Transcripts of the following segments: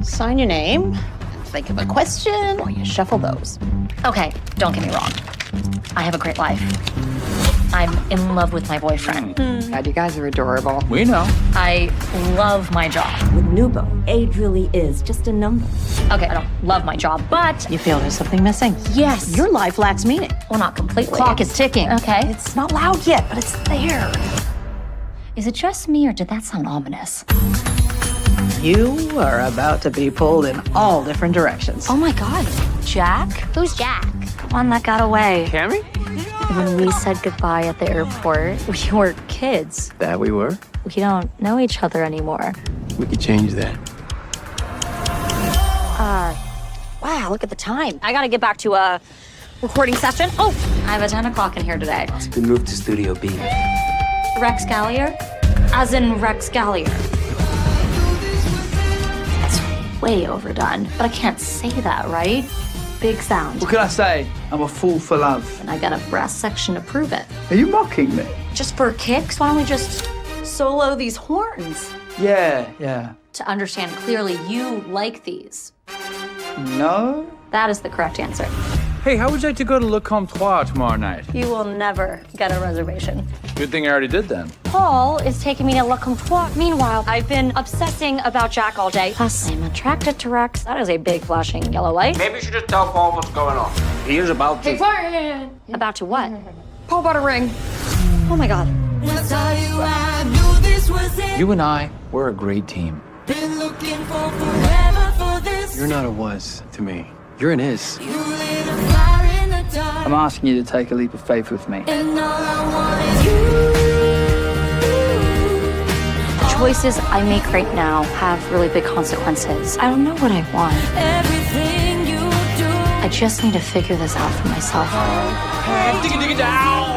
Sign your name, think of a question while you shuffle those. Okay, don't get me wrong. I have a great life. I'm in love with my boyfriend. God, you guys are adorable. We know. I love my job. With Nubo, age really is just a number. Okay, I don't love my job, but You feel there's something missing? yes. Your life lacks meaning. well, not completely. Clock is ticking. Okay. It's not loud yet, but it's there. Is it just me or did that sound ominous? You are about to be pulled in all different directions. Oh my God. Jack? Who's Jack? The one that got away. Cammy? When we said goodbye at the airport, we were kids. That we were. We don't know each other anymore. We could change that. Wow, look at the time. I gotta get back to a recording session. Oh, I have a 10 o'clock in here today. We moved to Studio B. Rex Gallier? As in Rex Gallier. That's way overdone, but I can't say that, right? Big sound. What can I say? I'm a fool for love. And I got a brass section to prove it. Are you mocking me? Just for kicks, why don't we just solo these horns? Yeah. To understand clearly, you like these. No? That is the correct answer. Hey, how would you like to go to Le Comptoir tomorrow night? You will never get a reservation. Good thing I already did then. Paul is taking me to Le Comptoir. Meanwhile, I've been obsessing about Jack all day. Plus, I'm attracted to Rex. That is a big flashing yellow light. Maybe you should just tell Paul what's going on. He is about to. About to what? Paul bought a ring. Oh my God. You and I, we're a great team. You're not a was to me. You're an is. I'm asking you to take a leap of faith with me. Choices I make right now have really big consequences. I don't know what I want. I just need to figure this out for myself.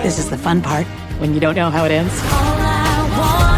This is the fun part, when you don't know how it ends. All I want